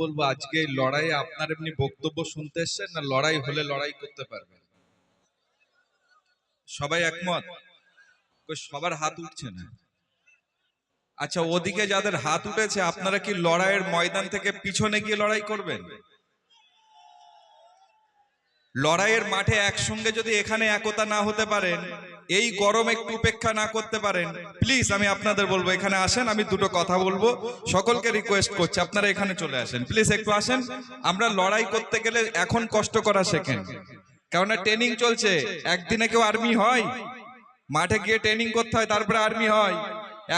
বলবো, আজকে এই লড়াইয়ে আপনার এমনি বক্তব্য শুনতে এসছেন না লড়াই হলে লড়াই করতে পারবেন? সবাই একমত? সবার হাত উঠছে না। আচ্ছা, ওদিকে যাদের হাত উঠেছে, আপনারা কি লড়াইয়ের ময়দান থেকে পিছনে গিয়ে লড়াই করবেন? লড়াইয়ের মাঠে একসঙ্গে যদি এখানে একতা না হতে পারেন, এই গরম একটু উপেক্ষা না করতে পারেন, প্লিজ আমি আপনাদের বলবো এখানে আসেন, আমি দুটো কথা বলবো। সকলকে রিকোয়েস্ট করছি আপনারা এখানে চলে আসেন, প্লিজ একটু আসেন। আমরা লড়াই করতে গেলে এখন কষ্ট করা শেখেন, কেননা ট্রেনিং চলছে। একদিনে কেউ আর্মি হয়? মাঠে গিয়ে ট্রেনিং করতে হয়, তারপরে আর্মি হয়।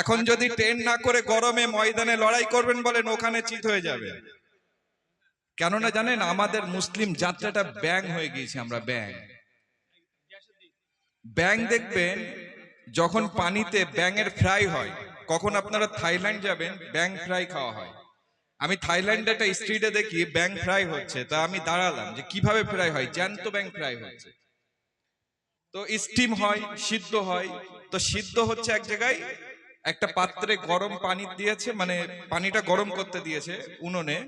এখন যদি ট্রেন না করে গরমে ময়দানে লড়াই করবেন বলেন, ওখানে চিত হয়ে যাবে। কেননা জানেন, আমাদের মুসলিম যাত্রাটা ব্যাং হয়ে গিয়েছে। আমরা ব্যাং দেখবেন যখন পানিতে ব্যাঙের ফ্রাই হয়। কখন আপনারা থাইল্যান্ড যাবেন, ব্যাং ফ্রাই খাওয়া হয়। আমি থাইল্যান্ডে একটা স্ট্রিটে দেখি ব্যাং ফ্রাই হচ্ছে, তা আমি দাঁড়ালাম যে কিভাবে ফ্রাই হয়। জ্যান্ত ব্যাং ফ্রাই হচ্ছে, তো স্টিম হয়, সিদ্ধ হয়। তো সিদ্ধ হচ্ছে এক জায়গায়, একটা পাত্রে গরম পানি দিয়েছে, মানে পানিটা গরম করতে দিয়েছে উনুনে,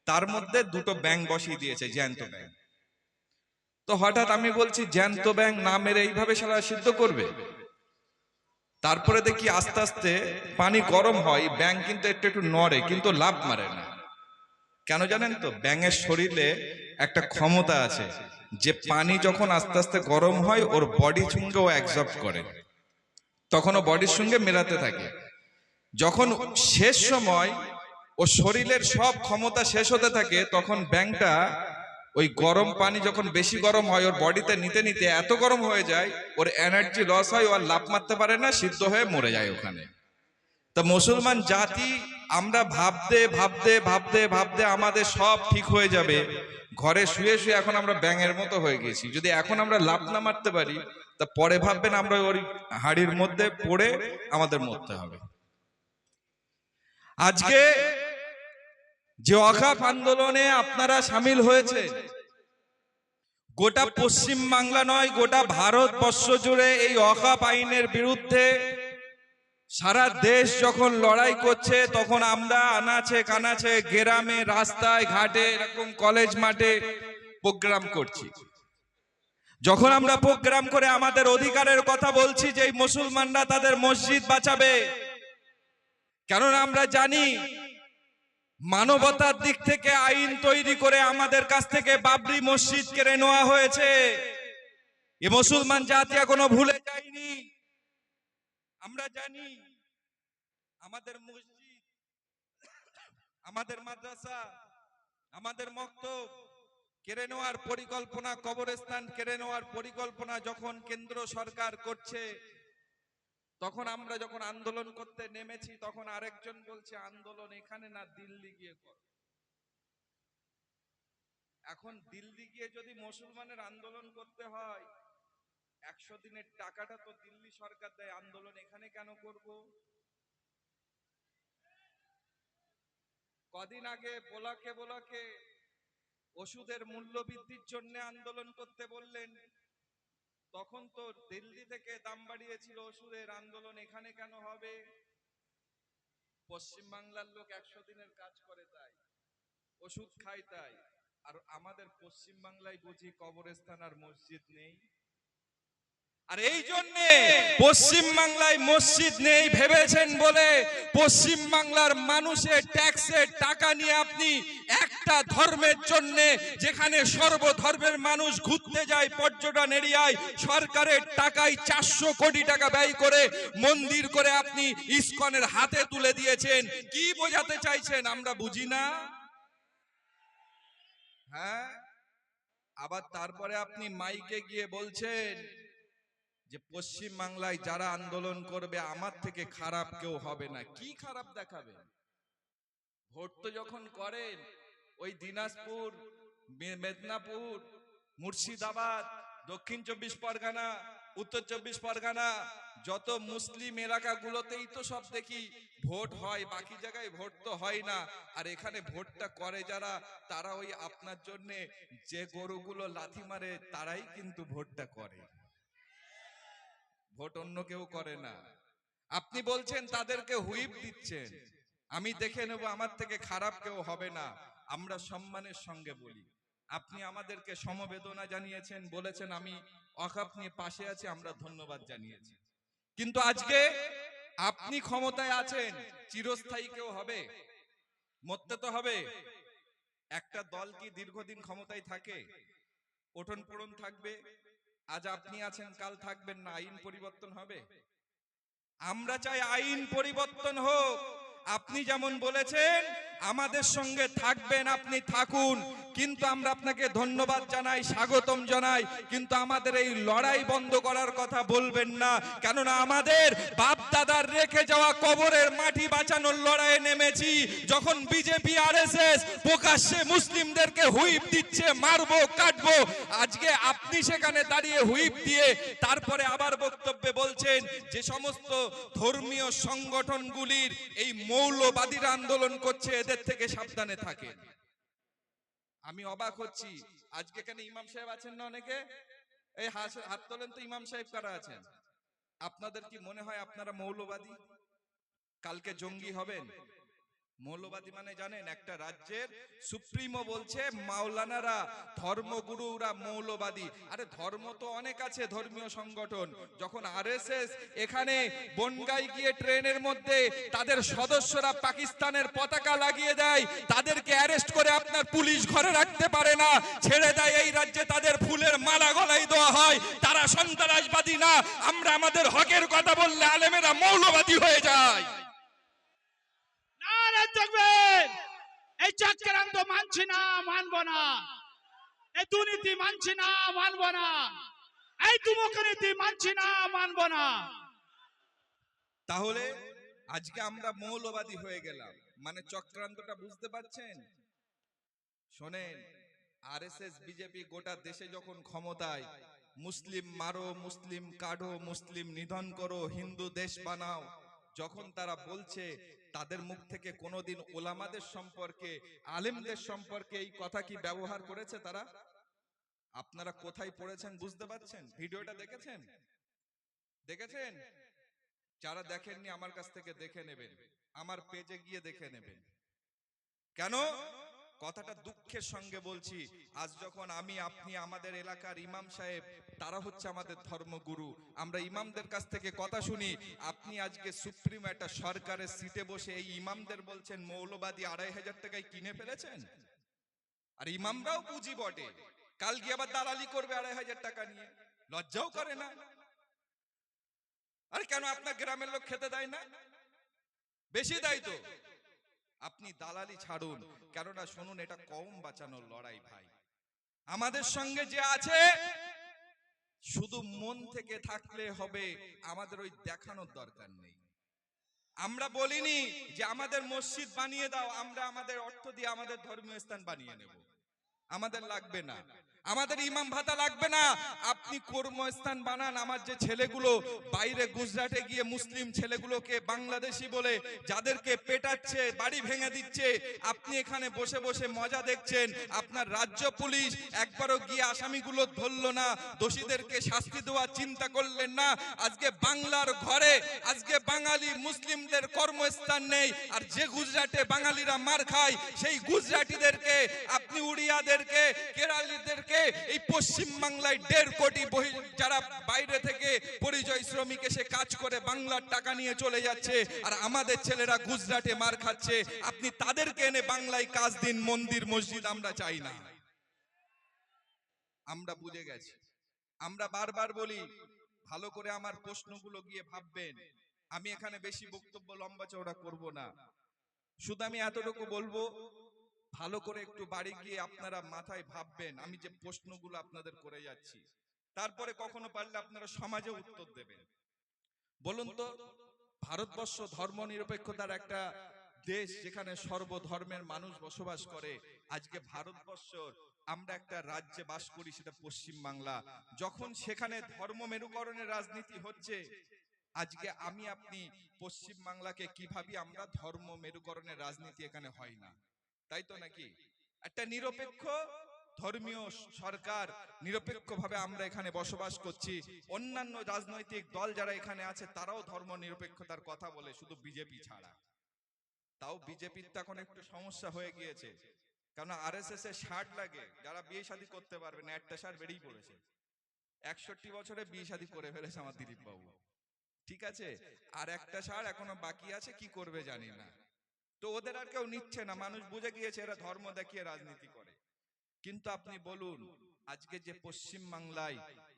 তার মধ্যে দুটো ব্যাং বসিয়ে দিয়েছে, জ্যান্ত ব্যাং। তো হঠাৎ আমি বলছি, জ্যান্ত ব্যাং না মেরে এইভাবে সারা সিদ্ধ করবে? তারপরে দেখি আস্তে আস্তে পানি গরম হয়, ব্যাং কিন্তু একটু একটু নড়ে, কিন্তু লাফ মারে না। কেন জানেন তো? ব্যাঙের শরীরে একটা ক্ষমতা আছে, যে পানি যখন আস্তে আস্তে গরম হয় ওর বডি সঙ্গে ও অ্যাবজর্ব করে, তখন ও বডির সঙ্গে মেলাতে থাকে। যখন শেষ সময় ও শরীরের সব ক্ষমতা শেষ হতে থাকে, তখন ব্যাংটা ওই গরম পানি যখন বেশি গরম হয় ওর বডিতে নিতে নিতে এত গরম হয়ে যায়, ওর এনার্জি লস হয়, ও আর লাফ মারতে পারে না, সিদ্ধ হয়ে মরে যায় ওখানে। তা মুসলমান জাতি আমরা ভাবতে ভাবতে ভাবতে ভাবতে আমাদের সব ঠিক হয়ে যাবে, ঘরে শুয়ে শুয়ে এখন আমরা ব্যাঙের মতো হয়ে গেছি। যদি এখন আমরা লাফ না মারতে পারি, তা পরে ভাববেন আমরা ওই হাড়ির মধ্যে পড়ে আমাদের মরতে হবে। আজকে যে ওয়াকফ আন্দোলনে আপনারা সামিল হয়েছে, গোটা পশ্চিম বাংলা নয়, গোটা ভারতবর্ষ জুড়ে এই ওয়াকফ আইনের বিরুদ্ধে সারা দেশ যখন লড়াই করছে, তখন আমরা আনাচে কানাচে, গ্রামে, রাস্তায় ঘাটে, এরকম কলেজ মাঠে প্রোগ্রাম করছি। যখন আমরা প্রোগ্রাম করে আমাদের অধিকারের কথা বলছি যে এই মুসলমানরা তাদের মসজিদ বাঁচাবে, কারণ আমরা জানি মানবতার দিক থেকে আইন তৈরি করে আমাদের কাছ থেকে বাবরি মসজিদ কেড়ে নেওয়া হয়েছে। এ মুসলমান জাতি এখনো ভুলে যায়নি। আমরা জানি আমাদের মসজিদ, আমাদের মাদ্রাসা, আমাদের মক্তব কেড়ে নেওয়ার পরিকল্পনা, কবরস্থান কেড়ে নেওয়ার পরিকল্পনা যখন কেন্দ্র সরকার করছে, তখন আমরা যখন আন্দোলন করতে নেমেছি, তখন আরেকজন বলছে আন্দোলন এখানে না, দিল্লি গিয়ে কর। এখন দিল্লি গিয়ে যদি মুসলমানের আন্দোলন করতে হয়, 100 দিনের টাকাটা তো দিল্লি সরকার দেয়, আন্দোলন এখানে কেন করব? কদিন আগে বোলাকে বোলাকে ওষুধের মূল্য বৃদ্ধির জন্য আন্দোলন করতে বললেন, তখন তো দিল্লি থেকে দাম বাড়িয়েছিল ওষুধের, আন্দোলন এখানে কেন হবে? পশ্চিম বাংলার লোক 100 দিনের কাজ করে তাই, ওষুধ খায় তাই, আর আমাদের পশ্চিম বাংলায় বুঝি কবরস্থান আর মসজিদ নেই? আর এই জন্য পশ্চিম বাংলায় মসজিদ নেই ভেবেছেন বলে পশ্চিম বাংলার মানুষের ট্যাক্সের টাকা নিয়ে আপনি একটা ধর্মের জন্য, যেখানে সর্বধর্মের মানুষ ঘুরতে যায় পর্যটন এরিয়ায়, সরকারের টাকায় 400 কোটি টাকা ব্যয় করে মন্দির করে আপনি ইসকনের হাতে তুলে দিয়েছেন। কি বোঝাতে চাইছেন আমরা বুঝি না? হ্যাঁ, আবার তারপরে আপনি মাইকে গিয়ে বলছেন যে পশ্চিম বাংলায় যারা আন্দোলন করবে আমার থেকে খারাপ কেউ হবে না। কি খারাপ দেখাবে? ভোট তো যখন করেন ওই দিনাজপুর, মেদিনীপুর, মুর্শিদাবাদ, দক্ষিণ 24 পরগনা, উত্তর 24 পরগনা, যত মুসলিম এলাকাগুলোতেই তো সব দেখি ভোট হয়, বাকি জায়গায় ভোট তো হয় না। আর এখানে ভোটটা করে যারা, তারা ওই আপনার জন্য যে গরুগুলো লাথি মারে তারাই কিন্তু ভোটটা করে, ভোট অন্য কেউ করে না। আপনি বলছেন তাদেরকে হুইপ দিচ্ছেন, আমি দেখে নেব, আমার থেকে খারাপ কেউ হবে না। আমরা সম্মানের সঙ্গে বলি। আপনি আমাদেরকে সমবেদনা জানিয়েছেন, বলেছেন আমি ওয়াকফ নিয়ে পাশে আছি, আমরা ধন্যবাদ জানিয়েছি। কিন্তু আজকে আপনি ক্ষমতায় আছেন, চিরস্থায়ী কেউ হবে? মরতে তো হবে। একটা দল কি দীর্ঘদিন ক্ষমতায় থাকে? ওঠন পড়ন থাকবে। আজ আপনি আছেন, কাল থাকবেন না, আইন পরিবর্তন হবে। আমরা চাই আইন পরিবর্তন হোক। আপনি যেমন বলেছেন আমাদের সঙ্গে থাকবেন, আপনি থাকুন, কিন্তু আমরা আপনাকে ধন্যবাদ জানাই, স্বাগতম জানাই, কিন্তু আমাদের এই লড়াই বন্ধ করার কথা বলবেন না। কেননা আমাদের বাপ দাদার রেখে যাওয়া কবরের মাটি বাঁচানোর লড়াইয়ে নেমেছি। যখন বিজেপি আরএসএস প্রকাশ্যে মুসলিমদেরকে হুইপ দিচ্ছে, মারবো কাটবো, আজকে আপনি সেখানে দাঁড়িয়ে হুইপ দিয়ে তারপরে আবার বক্তব্যে বলছেন যে সমস্ত ধর্মীয় সংগঠনগুলির এই মৌলবাদীরা আন্দোলন করছে, এদের থেকে সাবধানে থাকেন। আমি অবাক হচ্ছি। আজকে এখানে ইমাম সাহেব আছেন না অনেকে? এই হাত তোলেন তো, ইমাম সাহেব কারা আছেন? আপনাদের কি মনে হয় আপনারা মৌলবাদী? কালকে জঙ্গি হবেন? মৌলবাদী মানে জানেন, একটা রাজ্যের সুপ্রিমো বলছে মাওলানারা, ধর্মগুরুরা মৌলবাদী। আরে ধর্ম তো অনেক আছে, ধর্মীয় সংগঠন। যখন আরএসএস এখানে বনগাই গিয়ে ট্রেনের মধ্যে তাদের সদস্যরা পাকিস্তানের পতাকা লাগিয়ে দেয়, তাদেরকে অ্যারেস্ট করে আপনার পুলিশ ঘরে রাখতে পারে না, ছেড়ে দেয়, এই রাজ্যে তাদের ফুলের মালা গলায় দেওয়া হয়, তারা সন্ত্রাসবাদী না। আমরা আমাদের হকের কথা বললে আলেমেরা মৌলবাদী হয়ে যায়। এই চক্রান্ত মানছি না, মানব না। এই দুর্নীতি মানছি না, মানব না। এই দুর্নীতি মানছি না, মানব না। তাহলে আজকে আমরা মৌলবাদী হয়ে গেলাম, মানে চক্রান্তটা বুঝতে পারছেন? শোনেন, আরএসএস বিজেপি গোটা দেশে যখন ক্ষমতায়, মুসলিম মারো, মুসলিম কাঢ়ো, মুসলিম নিধন করো, হিন্দু দেশ বানাও, যখন তারা বলছে, তাদের মুখ থেকে কোনোদিন ওলামাদের সম্পর্কে, আলেমদের সম্পর্কে এই কথা কি ব্যবহার করেছে তারা? আপনারা কোথায় পড়েছেন বুঝতে পারছেন? ভিডিওটা দেখেছেন? দেখেছেন? যারা দেখেননি আমার কাছ থেকে দেখে নেবেন, আমার পেজে গিয়ে দেখে নেবেন। কেন কথাটা দুঃখের সঙ্গে বলছি? আজ যখন আমি, আপনি, আমাদের এলাকার ইমাম সাহেব, তারা হচ্ছে আমাদের ধর্মগুরু, আমরা ইমামদের কাছ থেকে কথা শুনি। আপনি আজকে সুপ্রিম একটা সরকারের সিটে বসে এই ইমামদের বলছেন মৌলবাদী, ২৫০০ টাকায় কিনে ফেলেছেন। আর ইমামরাও বুঝি বটে, কাল গিয়ে আবার দালালি করবে ২৫০০ টাকা নিয়ে, লজ্জাও করে না? আর কেন আপনার গ্রামের লোক খেতে দেয় না? বেশি দেয় তো। আপনি দালালি ছাড়ুন, কেননা শুনুন, এটা কওম বাঁচানোর লড়াই ভাই। আমাদের সঙ্গে যে আছে শুধু মন থেকে থাকলে হবে, আমাদের ওই দেখানোর দরকার নেই। আমরা বলিনি যে আমাদের মসজিদ বানিয়ে দাও, আমরা আমাদের অর্থ দিয়ে আমাদের ধর্মীয় স্থান বানিয়ে নেব, আমাদের লাগবে না, আমাদের ইমাম ভাতা লাগবে না। আপনি কর্মস্থান বানান। আমার যে ছেলেগুলো বাইরে গুজরাটে গিয়ে মুসলিম ছেলেগুলোকে বাংলাদেশি বলে যাদেরকে পেটাচ্ছে, বাড়ি ভেঙে দিচ্ছে, আপনি এখানে বসে বসে মজা দেখছেন। আপনার রাজ্য পুলিশ একবারও গিয়ে আসামিগুলো ধরলো না, দোষীদেরকে শাস্তি দেওয়ার চিন্তা করলেন না। আজকে বাংলার ঘরে আজকে বাঙালি মুসলিমদের কর্মস্থান নেই, আর যে গুজরাটে বাঙালিরা মার খায়, সেই গুজরাটিদেরকে, আপনি উড়িয়াদেরকে, কেরালিদেরকে, এই পশ্চিম বাংলায় ১.৫ কোটি যারা বাইরে থেকে পরিযায়ী শ্রমিক এসে কাজ করে বাংলার টাকা নিয়ে চলে যাচ্ছে, আর আমাদের ছেলেরা গুজরাটে মার খাচ্ছে। আপনি তাদেরকে এনে বাংলায় কাজ দিন, মন্দির মসজিদ আমরা চাই না। আমরা বুঝে গেছি। আমরা বারবার বলি, ভালো করে আমার প্রশ্নগুলো গিয়ে ভাববেন। আমি এখানে বেশি বক্তব্য লম্বা চওড়া করব না, শুধু আমি এতটুকু বলবো, ভালো করে একটু বাড়ি গিয়ে আপনারা মাথায় ভাববেন আমি যে প্রশ্নগুলো আপনাদের করে যাচ্ছি। তারপরে কখনো পারলে আপনারা সমাজে উত্তর দেবেন। বলুন তো, ভারতবর্ষ ধর্মনিরপেক্ষতার একটা দেশ, যেখানে সর্বধর্মের মানুষ বসবাস করে। আজকে ভারতবর্ষর আমরা একটা রাজ্যে বাস করি, সেটা পশ্চিম বাংলা। যখন সেখানে ধর্ম মেরুকরণের রাজনীতি হচ্ছে, আজকে আমি আপনি পশ্চিম বাংলাকে কিভাবে আমরা ধর্ম মেরুকরণের রাজনীতি এখানে হয় না, তাই তো নাকি? একটা নিরপেক্ষ ধর্মীয় সরকার, নিরপেক্ষভাবে আমরা এখানে বসবাস করছি। অন্যান্য রাজনৈতিক দল যারা এখানে আছে তারাও ধর্ম নিরপেক্ষতার কথা বলে, শুধু বিজেপি ছাড়া। তাও বিজেপির তো এখন একটু সমস্যা হয়ে গিয়েছে, কারণ আরএসএস এর শার্ট লাগে, যারা বিয়ে শাদী করতে পারবে না, একটা শার্ট বেরিয়ে পড়েছে। 61 বছরে বিয়ে শাদী করে ফেলেছে আমার দিলীপ বাবু, ঠিক আছে, আর একটা শার্ট এখনো বাকি আছে, কি করবে জানি না। তো ওদের আর কেউ নিচ্ছে না, মানুষ বুঝে গিয়েছে এরা ধর্ম দেখিয়ে রাজনীতি করে। কিন্তু আপনি বলুন, আজকে যে পশ্চিম বাংলায়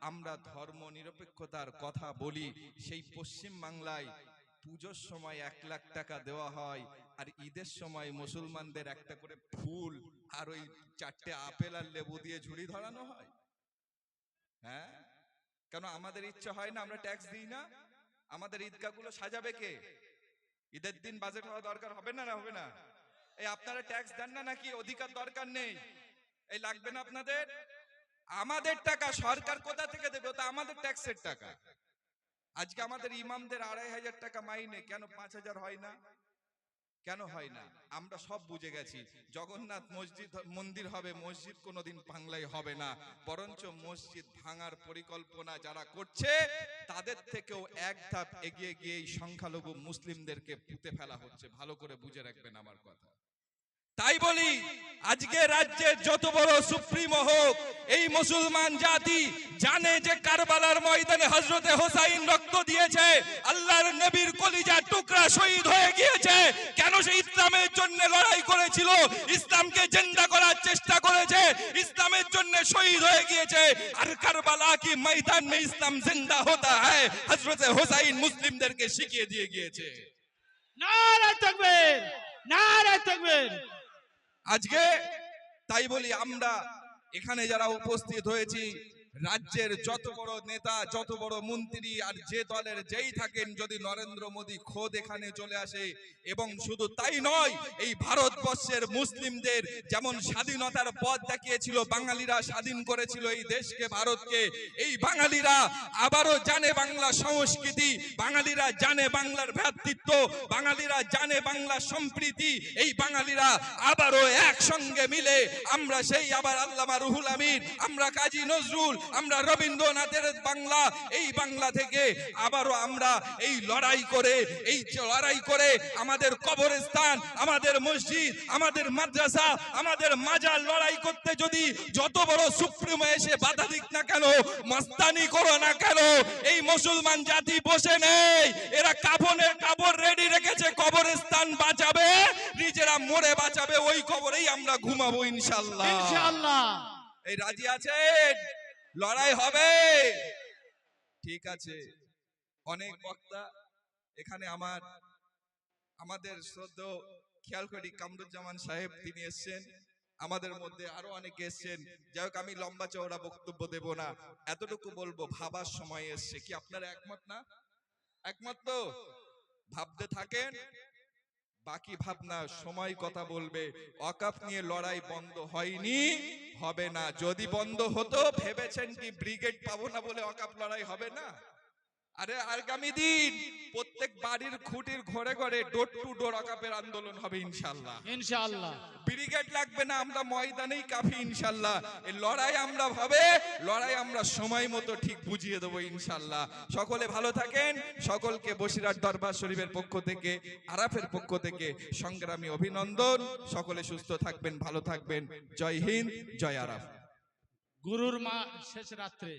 আমরা ধর্ম নিরপেক্ষতার কথা বলি, সেই পশ্চিম বাংলায় পুজোর সময় 1 লাখ টাকা দেওয়া হয়, আর ঈদের সময় মুসলমানদের একটা করে ফুল আর ওই 4টে আপেল আর লেবু দিয়ে ঝুড়ি ধরানো হয়। হ্যাঁ, কেন আমাদের ইচ্ছা হয় না? আমরা ট্যাক্স দিই না? আমাদের ঈদগাহগুলো সাজাবে কে? ঈদের দিন বাজেট হওয়া দরকার হবে না? না হবে না? এই আপনারা ট্যাক্স দেন না নাকি? অধিকার দরকার নেই? এই লাগবে না আপনাদের? আমাদের টাকা সরকার কোথা থেকে দেবে? ওটা আমাদের ট্যাক্সের টাকা। আজকে আমাদের ইমামদের 2500 টাকা মাইনে, কেন 5000 হয় না? কেন হয় না? আমরা সব বুঝে গেছি, জগন্নাথ মসজিদ মন্দির হবে, মসজিদ কোনোদিন বাংলায় হবে না, বরঞ্চ মসজিদ ভাঙার পরিকল্পনা যারা করছে তাদের থেকেও এক ধাপ এগিয়ে গিয়ে এই সংখ্যালঘু মুসলিমদেরকে পুঁতে ফেলা হচ্ছে। ভালো করে বুঝে রাখবেন আমার কথা। তাই বলি, আজকে রাজ্যের যত বড় সুপ্রিমো হোক, এই মুসলমান জাতি জানে যে কারবালার ময়দানে হযরতে হোসাইন রক্ত দিয়েছে, আল্লাহর নবীর কলিজার টুকরা শহীদ হয়ে গিয়েছে। কেন? সে ইসলামের জন্য লড়াই করেছিল, ইসলামকে জিন্দা করার চেষ্টা করেছে, ইসলামের জন্য শহীদ হয়ে গিয়েছে। আর কারবালা কি ময়দান মে ইসলাম জিন্দা होता है, হযরতে হোসাইন মুসলিমদেরকে শিখিয়ে দিয়ে গিয়েছে। নারে তাকবীর, নারে তাকবীর। আজকে তাই বলি, আমরা এখানে যারা উপস্থিত হয়েছি, রাজ্যের যত বড় নেতা, যত বড় মন্ত্রী আর যে দলের যেই থাকেন, যদি নরেন্দ্র মোদী খোদ এখানে চলে আসে, এবং শুধু তাই নয়, এই ভারতবর্ষের মুসলিমদের যেমন স্বাধীনতার পথ দেখিয়েছিল, বাঙালিরা স্বাধীন করেছিল এই দেশকে, ভারতকে, এই বাঙালিরা আবারও জানে বাংলা সংস্কৃতি, বাঙালিরা জানে বাংলার ভ্রাতৃত্ব, বাঙালিরা জানে বাংলা সম্প্রীতি। এই বাঙালিরা আবারও একসঙ্গে মিলে আমরা সেই আবার আল্লামা রুহুল আমিন, আমরা কাজী নজরুল, আমরা রবীন্দ্রনাথের বাংলা, এই বাংলা থেকে আবারও আমরা এই লড়াই করে আমাদের কবরস্থান, আমাদের মসজিদ, আমাদের মাদ্রাসা, আমাদের মাজার লড়াই করতে যদি যত বড় সুপ্রিমো এসে বাধা দিক না কেন, মস্তানি করো না কেন, এই মুসলমান জাতি বসে নেই। এরা কাফনের কাপড় রেডি রেখেছে, কবরস্থান বাঁচাবে, নিজেরা মরে বাঁচাবে, ওই কবরেই আমরা ঘুমাবো ইনশাআল্লাহ। ইনশাআল্লাহ। এই রাজি আছেন? লড়াই হবে, ঠিক আছে। অনেক বক্তা এখানে, আমাদের শ্রদ্ধেয় খেয়াল করি কামরুজ্জামান সাহেব, তিনি এসছেন, আমাদের মধ্যে আরো অনেকে এসছেন। যাই হোক, আমি লম্বা চওড়া বক্তব্য দেব না, এতটুকু বলবো, ভাবার সময় এসছে। কি আপনারা একমত না? একমত তো? ভাবতে থাকেন, বাকি ভাবনা সময় কথা বলবে। ওয়াকফ নিয়ে লড়াই বন্ধ হয়নি, হবে না। যদি বন্ধ হতো, ভেবেছেন কি ব্রিগেড পাবো না বলে ওয়াকফ লড়াই হবে না? আরে আগামী দিন প্রত্যেক বাড়ির খুঁটির ঘরে ঘরে ডোর টু ডোর ওয়াকফের আন্দোলন হবে ইনশাআল্লাহ। ইনশাআল্লাহ। ব্রিগেড লাগবে না, আমরা ময়দানেই কাফি ইনশাআল্লাহ। এই লড়াই আমরা লড়াই আমরা সময় মতো ঠিক বুঝিয়ে দেবো ইনশাআল্লাহ। সকলে ভালো থাকেন, সকলকে বসিরহাট দরবার শরীফের পক্ষ থেকে, আরাফের পক্ষ থেকে সংগ্রামী অভিনন্দন। সকলে সুস্থ থাকবেন, ভালো থাকবেন। জয় হিন্দ, জয় আরাফ। গুরুর মা শেষ রাত্রে